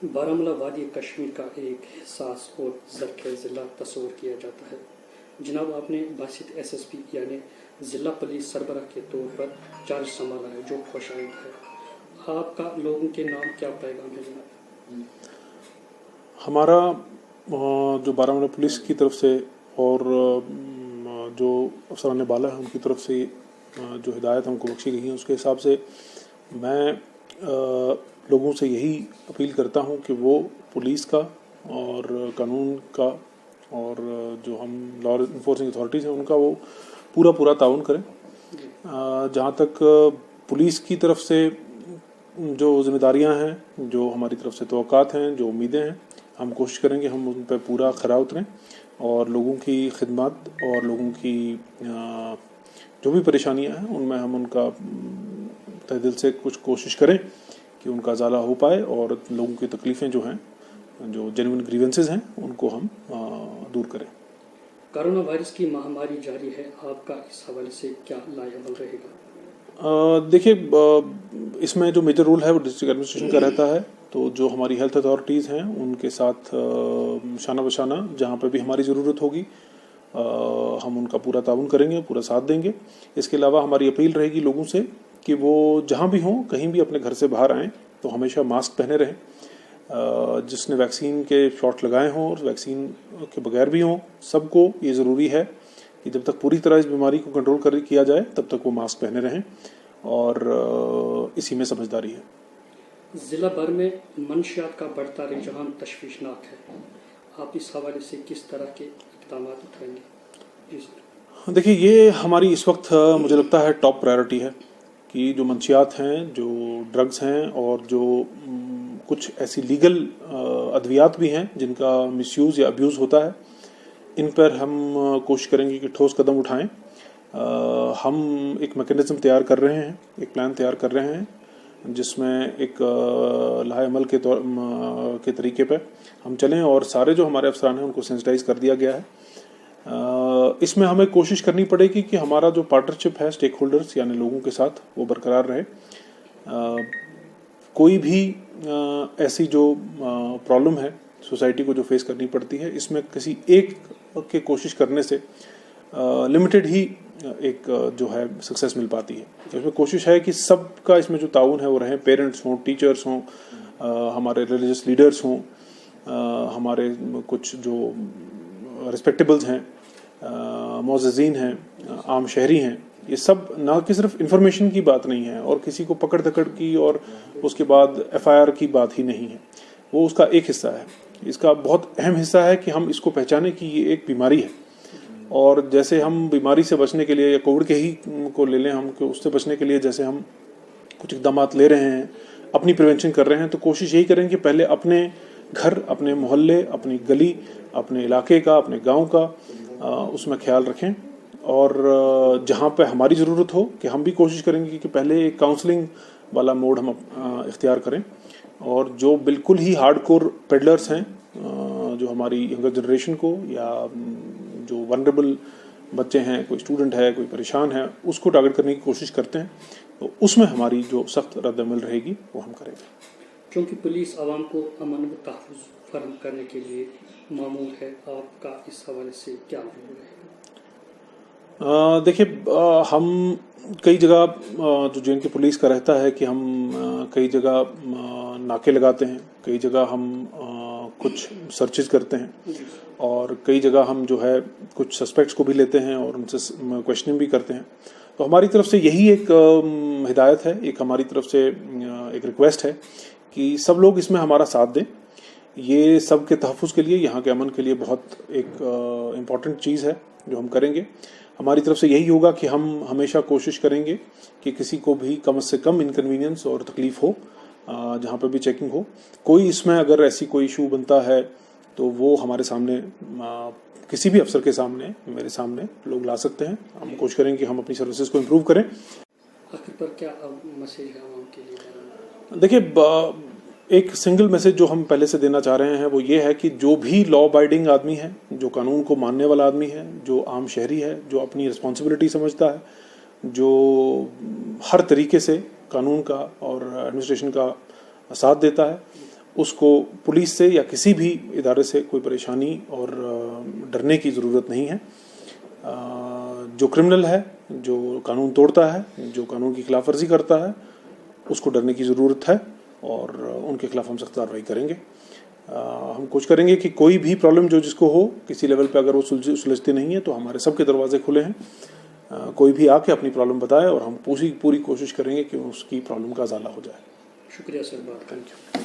بارہمولہ وادی کشمیر کا ایک حساس اور زرخیز ضلع تصور کیا جاتا ہے. جناب آپ نے باسط ایس ایس پی یعنی ضلع پولیس سربراہ کے طور پر چارج سنبھالا ہے جو خوش آمد ہے. آپ کا لوگوں کے نام کیا پیغام ہے جناب؟ ہمارا جو بارہمولہ پولیس کی طرف سے اور جو افسران بالا ہیں ان کی طرف سے جو ہدایت ہم کو بخشی گئی ہیں اس کے حساب سے میں لوگوں سے یہی اپیل کرتا ہوں کہ وہ پولیس کا اور قانون کا اور جو ہم لا انفورسنگ اتھارٹیز ہیں ان کا وہ پورا تعاون کریں. جہاں تک پولیس کی طرف سے جو ذمہ داریاں ہیں، جو ہماری طرف سے توقعات ہیں، جو امیدیں ہیں، ہم کوشش کریں گے ہم ان پہ پورا کھرا اتریں اور لوگوں کی خدمات اور لوگوں کی جو بھی پریشانیاں ہیں ان میں ہم ان کا تہ دل سے کچھ کوشش کریں کہ ان کا ازالہ ہو پائے اور لوگوں کی تکلیفیں جو ہیں، جو جینوئن گریونسز ہیں، ان کو ہم دور کریں. کرونا وائرس کی مہاماری جاری ہے، آپ کا اس حوالے سے کیا لائحہ عمل رہے گا؟ دیکھیے، اس میں جو میجر رول ہے وہ ڈسٹرکٹ ایڈمنسٹریشن کا رہتا ہے. تو جو ہماری ہیلتھ اتھارٹیز ہیں ان کے ساتھ شانہ بشانہ جہاں پہ بھی ہماری ضرورت ہوگی ہم ان کا پورا تعاون کریں گے، پورا ساتھ دیں گے. اس کے علاوہ ہماری اپیل رہے گی لوگوں سے کہ وہ جہاں بھی ہوں، کہیں بھی اپنے گھر سے باہر آئیں تو ہمیشہ ماسک پہنے رہیں. جس نے ویکسین کے شاٹ لگائے ہوں اور ویکسین کے بغیر بھی ہوں، سب کو یہ ضروری ہے کہ جب تک پوری طرح اس بیماری کو کنٹرول کیا جائے تب تک وہ ماسک پہنے رہیں اور اسی میں سمجھداری ہے. ضلع بھر میں منشیات کا بڑھتا رجحان تشویشناک ہے، آپ اس حوالے سے کس طرح کے اقدامات اٹھائیں گے؟ جی سر. دیکھیے، یہ ہماری اس وقت مجھے لگتا ہے ٹاپ پرائیورٹی ہے کہ جو منشیات ہیں، جو ڈرگز ہیں اور جو کچھ ایسی لیگل ادویات بھی ہیں جن کا مس یوز یا ابیوز ہوتا ہے، ان پر ہم کوشش کریں گے کہ ٹھوس قدم اٹھائیں. ہم ایک میکینزم تیار کر رہے ہیں، ایک پلان تیار کر رہے ہیں جس میں ایک لائحہ عمل کے طریقے پہ ہم چلیں اور سارے جو ہمارے افسران ہیں ان کو سینسٹائز کر دیا گیا ہے. اس میں ہمیں کوشش کرنی پڑے گی کہ ہمارا جو پارٹنرشپ ہے اسٹیک ہولڈرز یعنی لوگوں کے ساتھ وہ برقرار رہے. کوئی بھی ایسی جو پرابلم ہے سوسائٹی کو جو فیس کرنی پڑتی ہے، اس میں کسی ایک کے کوشش کرنے سے لمیٹڈ ہی ایک جو ہے سکسیس مل پاتی ہے. اس میں کوشش ہے کہ سب کا اس میں جو تعاون ہے وہ رہے، پیرنٹس ہوں، ٹیچرس ہوں، ہمارے ریلیجس لیڈرس ہوں، ہمارے کچھ جو رسپیکٹیبلز ہیں، معززین ہیں، عام شہری ہیں. یہ سب نہ کہ صرف انفارمیشن کی بات نہیں ہے اور کسی کو پکڑ دکڑ کی اور اس کے بعد ایف آئی آر کی بات ہی نہیں ہے، وہ اس کا ایک حصہ ہے. اس کا بہت اہم حصہ ہے کہ ہم اس کو پہچانیں کہ یہ ایک بیماری ہے اور جیسے ہم بیماری سے بچنے کے لیے یا کووڈ کے ہی کو لے لیں ہم کہ اس سے بچنے کے لیے جیسے ہم کچھ اقدامات لے رہے ہیں، اپنی پریونشن کر رہے ہیں، تو کوشش یہی کریں کہ پہلے اپنے گھر، اپنے محلے، اپنی گلی، اپنے علاقے کا، اپنے گاؤں کا اس میں خیال رکھیں. اور جہاں پہ ہماری ضرورت ہو کہ ہم بھی کوشش کریں گے کہ پہلے ایک کاؤنسلنگ والا موڈ ہم اختیار کریں. اور جو بالکل ہی ہارڈ کور پیڈلرز ہیں، جو ہماری ینگر جنریشن کو یا جو ونریبل بچے ہیں، کوئی اسٹوڈنٹ ہے، کوئی پریشان ہے، اس کو ٹارگٹ کرنے کی کوشش کرتے ہیں، تو اس میں ہماری جو سخت رد عمل رہے گی وہ ہم کریں گے. چونکہ پولیس عوام کو امن و تحفظ فراہم کرنے کے لیے معمول ہے، آپ کا اس حوالے سے کیا رول رہے گا؟ دیکھیے، ہم کئی جگہ جو جے این کے پولیس کا رہتا ہے کہ ہم کئی جگہ ناکے لگاتے ہیں، کئی جگہ ہم کچھ سرچز کرتے ہیں اور کئی جگہ ہم جو ہے کچھ سسپیکٹس کو بھی لیتے ہیں اور ان سے کویشچننگ بھی کرتے ہیں. تو ہماری طرف سے یہی ایک ہدایت ہے، ایک ہماری طرف سے ایک ریکویسٹ ہے کہ سب لوگ اس میں ہمارا ساتھ دیں. یہ سب کے تحفظ کے لیے، یہاں کے امن کے لیے بہت ایک امپورٹنٹ چیز ہے جو ہم کریں گے. ہماری طرف سے یہی ہوگا کہ ہم ہمیشہ کوشش کریں گے کہ کسی کو بھی کم سے کم انکنوینئنس اور تکلیف ہو جہاں پہ بھی چیکنگ ہو. کوئی اس میں اگر ایسی کوئی ایشو بنتا ہے تو وہ ہمارے سامنے، کسی بھی افسر کے سامنے، میرے سامنے لوگ لا سکتے ہیں. ہم کوشش کریں کہ ہم اپنی سروسز کو امپروو کریں. آخر پر کیا میسیج ہے عوام کے لیے؟ دیکھیے، ایک سنگل میسج جو ہم پہلے سے دینا چاہ رہے ہیں وہ یہ ہے کہ جو بھی لا ابائڈنگ آدمی ہے، جو قانون کو ماننے والا آدمی ہے، جو عام شہری ہے، جو اپنی رسپانسبلٹی سمجھتا ہے، جو ہر طریقے سے قانون کا اور ایڈمنسٹریشن کا ساتھ دیتا ہے، اس کو پولیس سے یا کسی بھی ادارے سے کوئی پریشانی اور ڈرنے کی ضرورت نہیں ہے. جو کرمنل ہے، جو قانون توڑتا ہے، جو قانون کی خلاف ورزی کرتا ہے، اس کو ڈرنے کی ضرورت ہے اور ان کے خلاف ہم سخت کارروائی کریں گے. ہم کوشش کریں گے کہ کوئی بھی پرابلم جو جس کو ہو کسی لیول پہ اگر وہ سلجھتے نہیں ہیں تو ہمارے سب کے دروازے کھلے ہیں. کوئی بھی آ کے اپنی پرابلم بتائے اور ہم پوری کوشش کریں گے کہ اس کی پرابلم کا ازالہ ہو جائے. شکریہ سر، بات کرنے کے لیے.